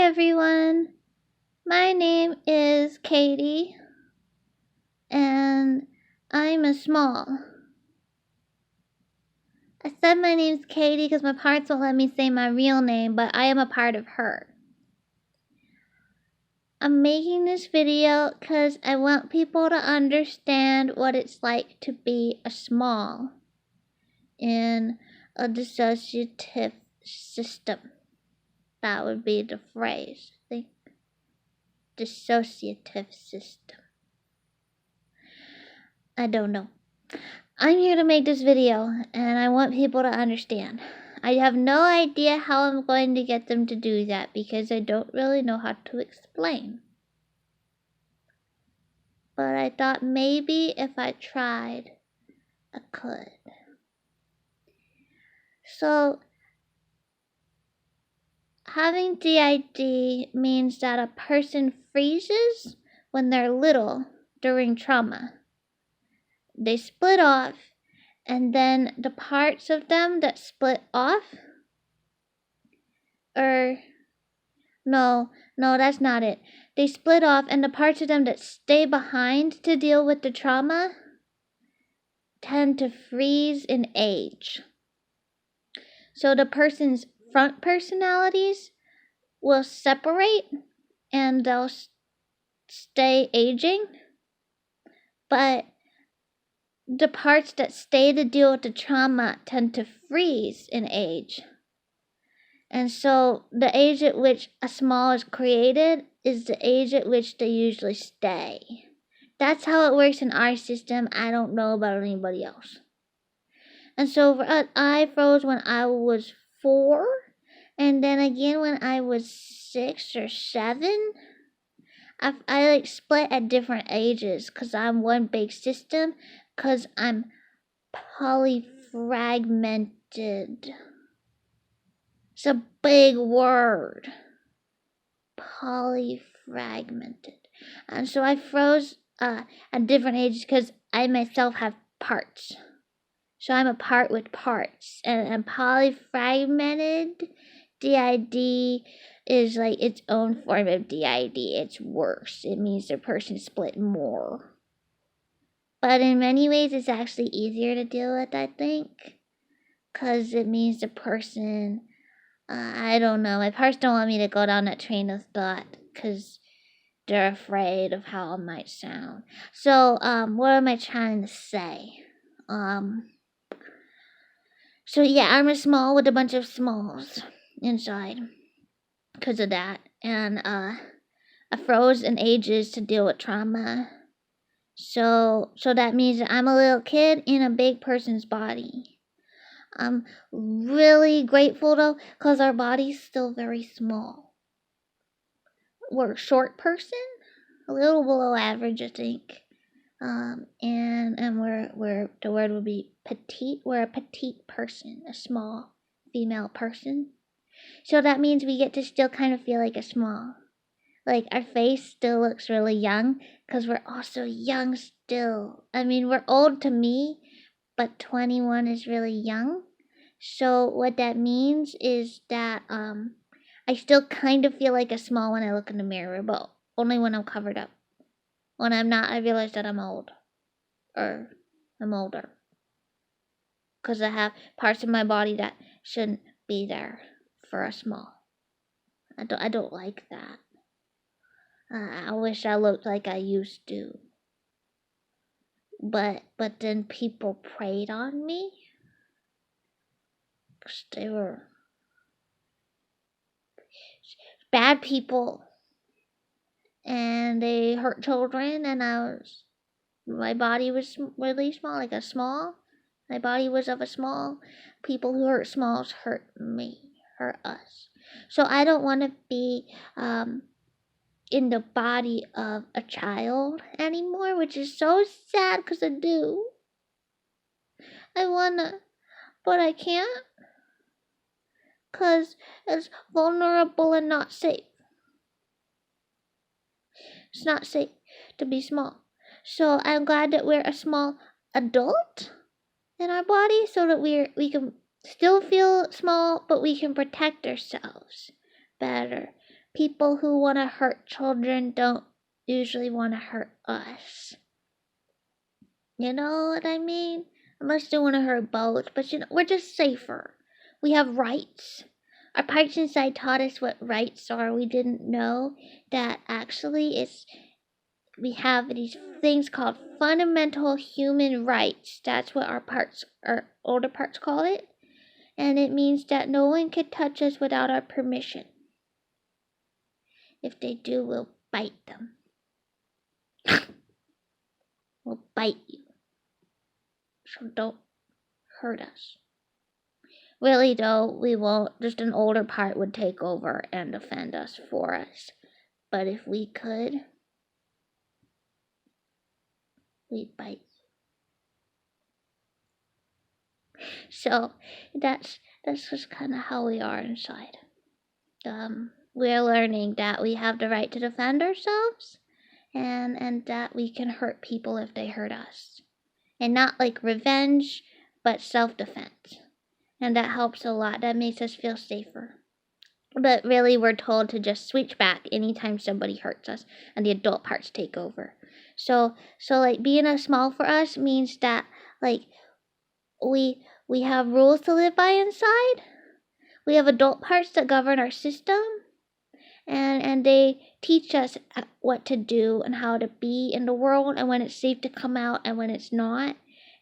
everyone. My name is Katy, and I'm a small. I said my name's Katy because my parents won't let me say my real name, but I am a part of her. I'm making this video because I want people to understand what it's like to be a small in a dissociative system. That would be the phrase, I think. Dissociative system. I don't know. I'm here to make this video, and I want people to understand. I have no idea how I'm going to get them to do that because I don't really know how to explain. But I thought maybe if I tried, I could. So, having DID means that a person freezes when they're little during trauma. They split off, and then the parts of them that split off, no, that's not it. They split off, and the parts of them that stay behind to deal with the trauma tend to freeze in age. So the person's front personalities will separate, and they'll stay aging, but the parts that stay to deal with the trauma tend to freeze in age. And so the age at which a small is created is the age at which they usually stay. That's how it works in our system. I don't know about anybody else. And so I froze when I was 4, and then again when I was 6 or 7. I split at different ages because I'm one big system, because I'm polyfragmented. It's a big word. Polyfragmented. And so I froze at different ages because I myself have parts. So I'm a part with parts. And polyfragmented DID is like its own form of DID. It's worse. It means the person split more. But in many ways, it's actually easier to deal with, I think. Because it means the person, I don't know. My parents don't want me to go down that train of thought because they're afraid of how it might sound. So, what am I trying to say? So yeah, I'm a small with a bunch of smalls inside because of that. And, I froze in ages to deal with trauma. So that means that I'm a little kid in a big person's body. I'm really grateful though, because our body's still very small. We're a short person, a little below average, I think. And we're the word would be petite. We're a petite person, a small female person. So that means we get to still kind of feel like a small. Like, our face still looks really young because we're also young still. I mean, we're old to me, but 21 is really young. So what that means is that I still kind of feel like a small when I look in the mirror, but only when I'm covered up. When I'm not, I realize that I'm old. Or I'm older. Because I have parts of my body that shouldn't be there for a small. I don't like that. I wish I looked like I used to. But then people preyed on me. 'Cause they were bad people. And they hurt children, and my body was really small, like a small. My body was of a small. People who hurt smalls hurt me, hurt us. So I don't want to be, in the body of a child anymore, which is so sad because I do. I wanna, but I can't because it's vulnerable and not safe. It's not safe to be small. So I'm glad that we're a small adult in our body so that we can still feel small, but we can protect ourselves better. people who want to hurt children don't usually want to hurt us. You know what I mean? Unless they want to hurt both, but we're just safer. We have rights. Our parents inside taught us what rights are. We didn't know that actually we have these things called fundamental human rights. That's what our older parts call it. And it means that no one can touch us without our permission. If they do, we'll bite them. We'll bite you. So don't hurt us. Really though, we won't. Just an older part would take over and defend us for us. But if we could, we'd bite. So that's just kind of how we are inside. We're learning that we have the right to defend ourselves, and that we can hurt people if they hurt us, and not like revenge, but self-defense. And that helps a lot. That makes us feel safer. But really, we're told to just switch back anytime somebody hurts us, and the adult parts take over. So like being a small for us means that like we have rules to live by inside. We have adult parts that govern our system, and they teach us what to do and how to be in the world, and when it's safe to come out and when it's not.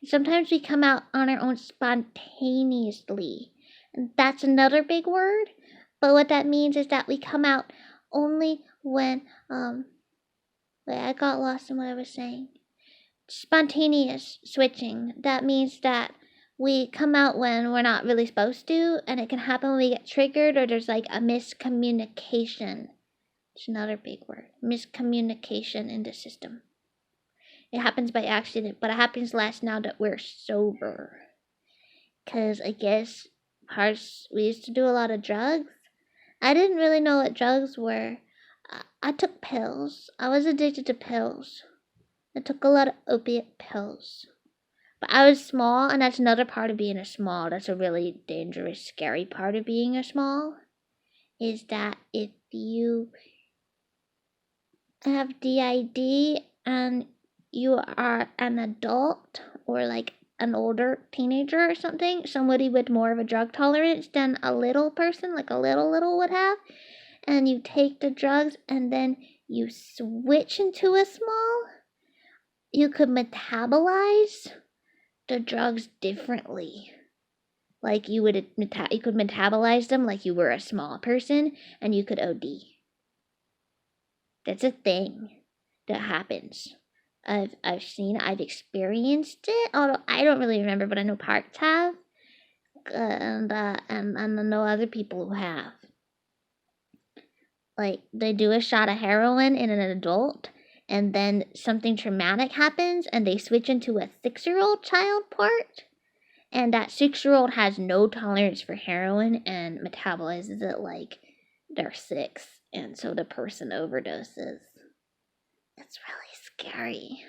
Sometimes we come out on our own spontaneously. And that's another big word. But what that means is that we come out only when, wait, I got lost in what I was saying. Spontaneous switching. That means that we come out when we're not really supposed to, and it can happen when we get triggered or there's like a miscommunication. It's another big word. Miscommunication in the system. It happens by accident, but it happens less now that we're sober. Because I guess we used to do a lot of drugs. I didn't really know what drugs were. I took pills. I was addicted to pills. I took a lot of opiate pills. But I was small, and that's another part of being a small. That's a really dangerous, scary part of being a small. Is that if you have DID and you are an adult or like an older teenager or something, somebody with more of a drug tolerance than a little person, like a little would have, and you take the drugs and then you switch into a small, you could metabolize the drugs differently. Like you could metabolize them like you were a small person, and you could OD. That's a thing that happens. I've seen, I've experienced it, although I don't really remember, but I know parts have, and I know other people who have. Like, they do a shot of heroin in an adult, and then something traumatic happens, and they switch into a 6-year-old child part, and that 6-year-old has no tolerance for heroin and metabolizes it like they're 6, and so the person overdoses. It's really scary.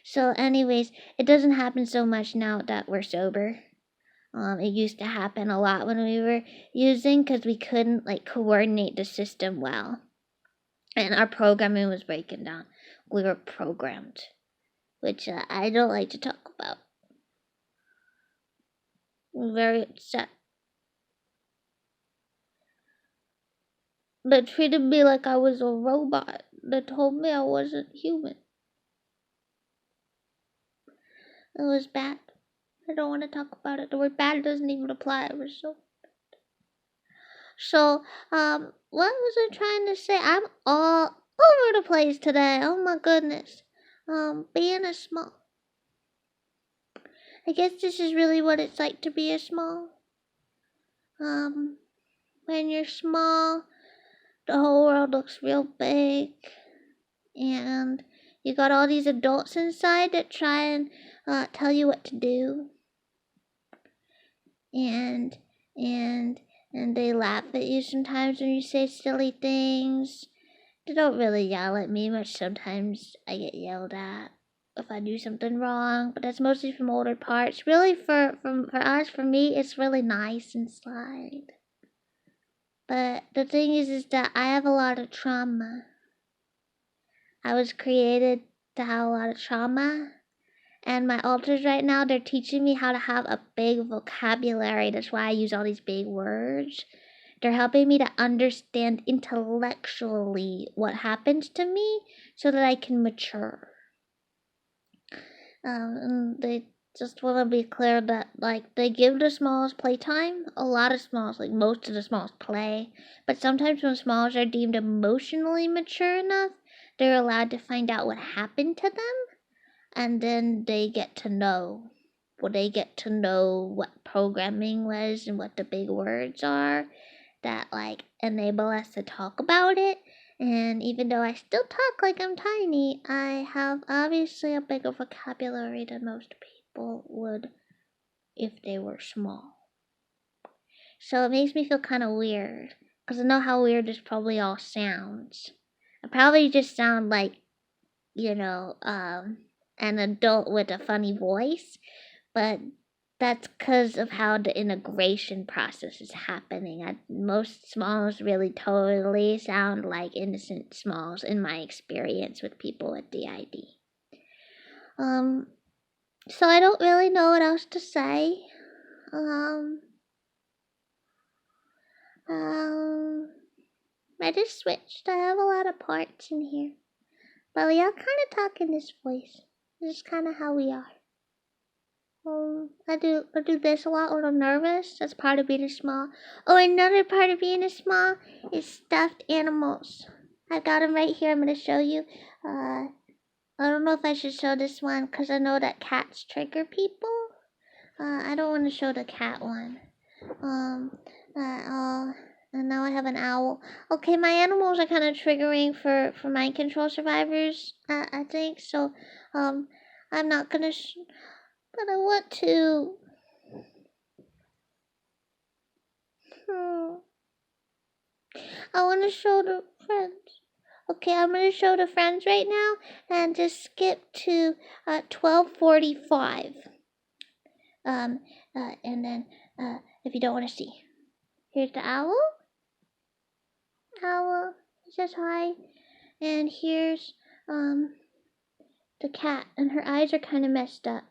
So anyways, it doesn't happen so much now that we're sober. It used to happen a lot when we were using, because we couldn't like coordinate the system well, and our programming was breaking down. We were programmed, which I don't like to talk about. I'm very upset. They treated me like I was a robot. They told me I wasn't human. It was bad. I don't want to talk about it. The word bad doesn't even apply. It was so bad. So, what was I trying to say? I'm all over the place today. Oh my goodness. Being a small. I guess this is really what it's like to be a small. When you're small, the whole world looks real big, and you got all these adults inside that try and tell you what to do, and they laugh at you sometimes when you say silly things. They don't really yell at me much. Sometimes I get yelled at if I do something wrong, but that's mostly from older parts. Really, for me, it's really nice inside. But the thing is that I have a lot of trauma. I was created to have a lot of trauma. And my alters right now, they're teaching me how to have a big vocabulary. That's why I use all these big words. They're helping me to understand intellectually what happens to me so that I can mature. And they just want to be clear that, like, they give the smalls playtime. A lot of smalls, like most of the smalls, play. But sometimes when smalls are deemed emotionally mature enough, they're allowed to find out what happened to them. And then they get to know. Well, they get to know what programming was and what the big words are that, like, enable us to talk about it. And even though I still talk like I'm tiny, I have obviously a bigger vocabulary than most people would if they were small. So it makes me feel kind of weird, because I know how weird this probably all sounds. I probably just sound like, an adult with a funny voice, but that's because of how the integration process is happening. Most smalls really totally sound like innocent smalls in my experience with people with DID. So I don't really know what else to say. I just switched. I have a lot of parts in here. But we all kind of talk in this voice. This is kind of how we are. I do this a lot when I'm nervous. That's part of being a small. Oh, another part of being a small is stuffed animals. I've got them right here. I'm going to show you. I don't know if I should show this one because I know that cats trigger people. I don't want to show the cat one. And now I have an owl. Okay, my animals are kind of triggering for mind control survivors, I think. So, I'm not going to... But I want to. I want to show the friends. Okay, I'm going to show the friends right now and just skip to 12:45. And then if you don't want to see, here's the owl. Owl says hi, and here's the cat, and her eyes are kind of messed up.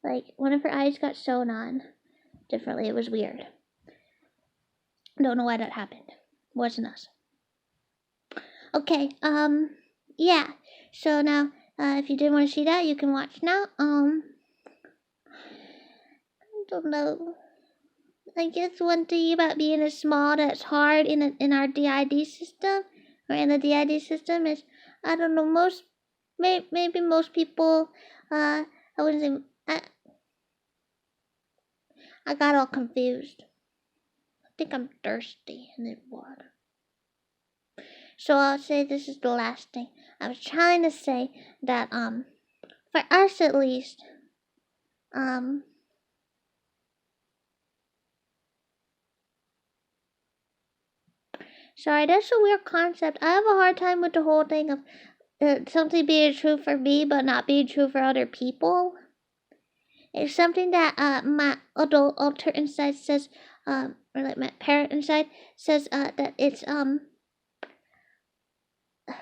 Like one of her eyes got sewn on differently. It was weird. Don't know why that happened. Wasn't us. Okay, yeah. So now, if you didn't want to see that, you can watch now. I don't know. I guess one thing about being a small that's hard in our DID system, or in the DID system, is, I don't know, maybe most people, I wouldn't say, I got all confused. I think I'm thirsty and need water. So I'll say this is the last thing. I was trying to say that, for us at least, sorry, that's a weird concept. I have a hard time with the whole thing of something being true for me but not being true for other people. It's something that my adult alter inside says, or like my parent inside says that it's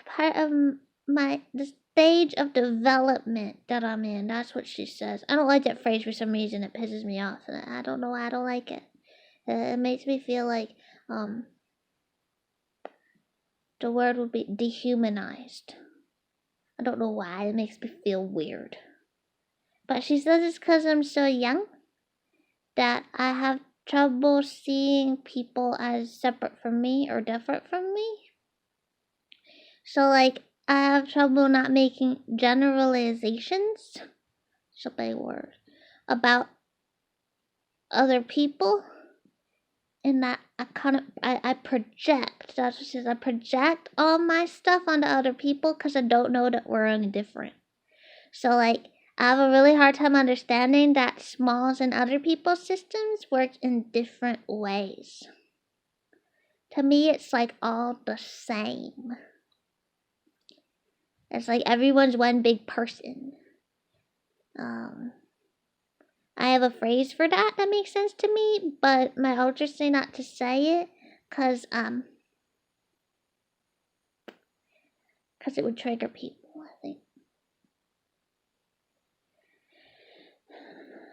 part of the stage of development that I'm in. That's what she says. I don't like that phrase for some reason. It pisses me off. I don't know why I don't like it. It makes me feel like the word would be dehumanized. I don't know why. It makes me feel weird. But she says it's because I'm so young that I have trouble seeing people as separate from me or different from me. So, like, I have trouble not making generalizations, it's a big word, about other people. And that I project, that's what she says, I project all my stuff onto other people because I don't know that we're any different. So, like, I have a really hard time understanding that smalls in other people's systems work in different ways. To me, it's like all the same. It's like everyone's one big person. I have a phrase for that makes sense to me, but my ultras say not to say it. Cause it would trigger people, I think.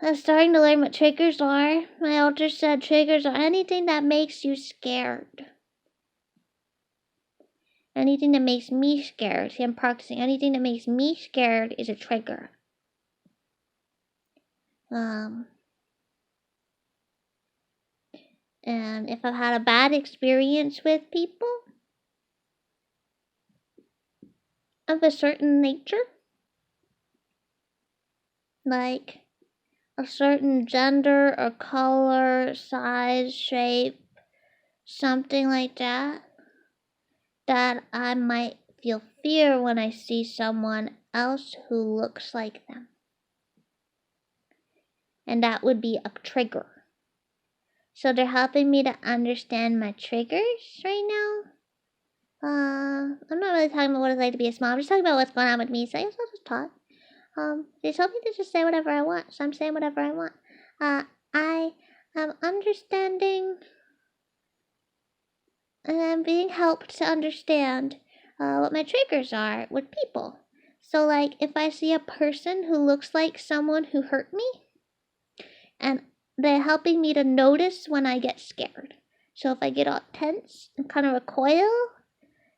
I'm starting to learn what triggers are. My elder said triggers are anything that makes you scared. Anything that makes me scared. See, I'm practicing. Anything that makes me scared is a trigger. And if I've had a bad experience with people of a certain nature, like a certain gender or color, size, shape, something like that, that I might feel fear when I see someone else who looks like them. And that would be a trigger. So they're helping me to understand my triggers right now. I'm not really talking about what it's like to be a small. I'm just talking about what's going on with me. So I guess I'll just talk. They told me to just say whatever I want, so I'm saying whatever I want. I am understanding, and I'm being helped to understand what my triggers are with people. So, like, if I see a person who looks like someone who hurt me, and they're helping me to notice when I get scared. So if I get all tense and kind of recoil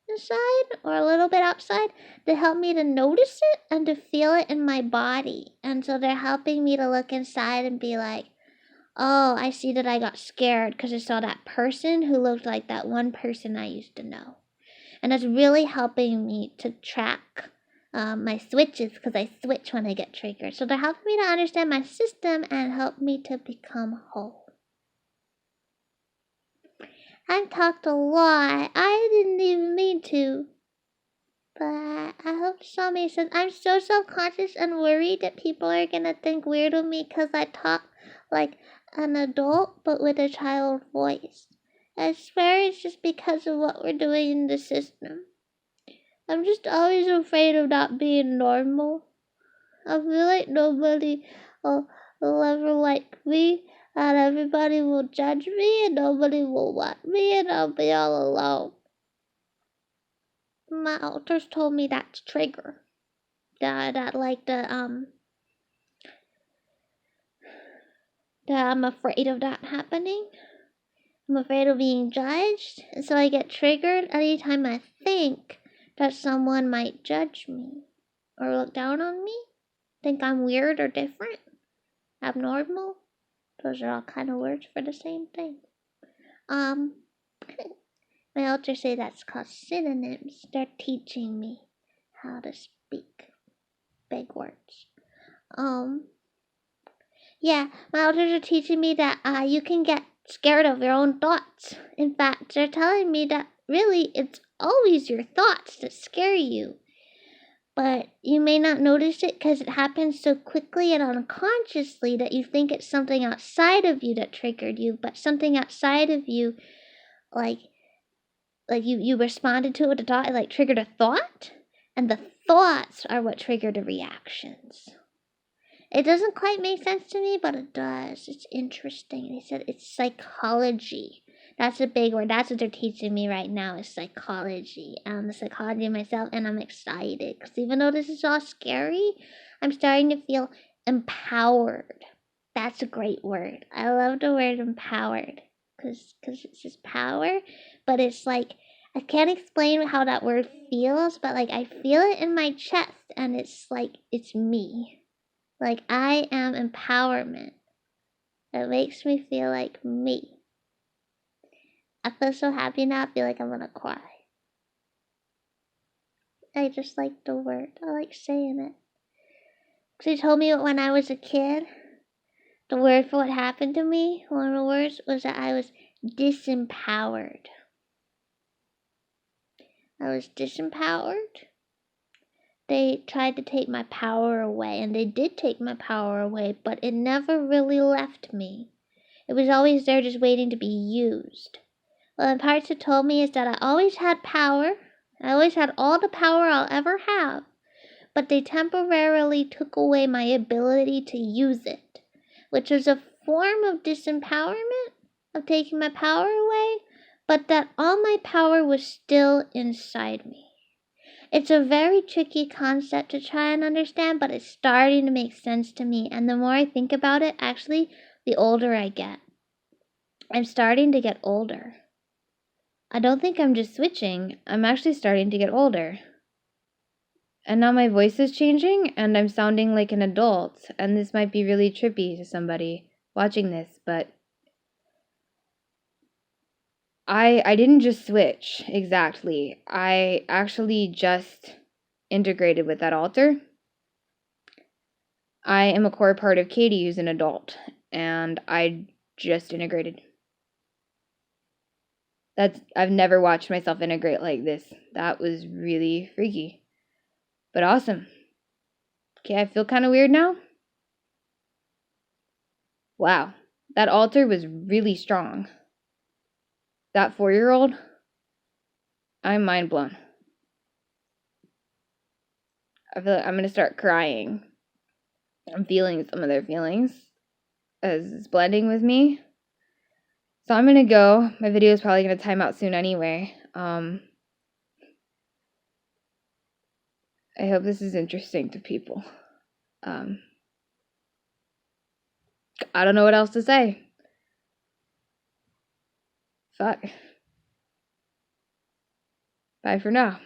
inside or a little bit outside, they help me to notice it and to feel it in my body. And so they're helping me to look inside and be like, oh, I see that I got scared because I saw that person who looked like that one person I used to know. And that's really helping me to track my switches, because I switch when I get triggered. So they're helping me to understand my system and help me to become whole. I've talked a lot. I didn't even mean to. But I hope somebody says, I'm so self-conscious and worried that people are going to think weird of me because I talk like an adult but with a child voice. I swear it's just because of what we're doing in the system. I'm just always afraid of not being normal. I feel like nobody will ever like me, and everybody will judge me, and nobody will want me, and I'll be all alone. My elders told me that's trigger. That like that I'm afraid of that happening. I'm afraid of being judged, and so I get triggered anytime I think that someone might judge me or look down on me, think I'm weird or different, abnormal. Those are all kind of words for the same thing. My elders say that's called synonyms. They're teaching me how to speak big words. Yeah, my elders are teaching me that you can get scared of your own thoughts. In fact, they're telling me that really it's always your thoughts that scare you. But you may not notice it because it happens so quickly and unconsciously that you think it's something outside of you that triggered you, but something outside of you, like you responded to it, like triggered a thought, and the thoughts are what trigger the reactions. It doesn't quite make sense to me, but it does. It's interesting. They said it's psychology. That's a big word. That's what they're teaching me right now is psychology. The psychology of myself, and I'm excited. Because even though this is all scary, I'm starting to feel empowered. That's a great word. I love the word empowered. Because it's just power. But it's like, I can't explain how that word feels, but like I feel it in my chest. And it's like, it's me. Like, I am empowerment. It makes me feel like me. I feel so happy now, I feel like I'm gonna cry. I just like the word. I like saying it. Because he told me when I was a kid, the word for what happened to me, one of the words, was that I was disempowered. I was disempowered. They tried to take my power away, and they did take my power away, but it never really left me. It was always there just waiting to be used. What the parts had told me is that I always had power. I always had all the power I'll ever have, but they temporarily took away my ability to use it, which was a form of disempowerment, of taking my power away, but that all my power was still inside me. It's a very tricky concept to try and understand, but it's starting to make sense to me. And the more I think about it, actually, the older I get. I'm starting to get older. I don't think I'm just switching. I'm actually starting to get older. And now my voice is changing and I'm sounding like an adult. And this might be really trippy to somebody watching this, but I didn't just switch exactly. I actually just integrated with that altar. I am a core part of Katy, who's an adult, and I just integrated. I've never watched myself integrate like this. That was really freaky, but awesome. Okay, I feel kind of weird now. Wow, that altar was really strong. That 4-year-old, I'm mind blown. I feel like I'm gonna start crying. I'm feeling some of their feelings as it's blending with me. So I'm gonna go. My video is probably gonna time out soon anyway. I hope this is interesting to people. I don't know what else to say. Fuck. Bye for now.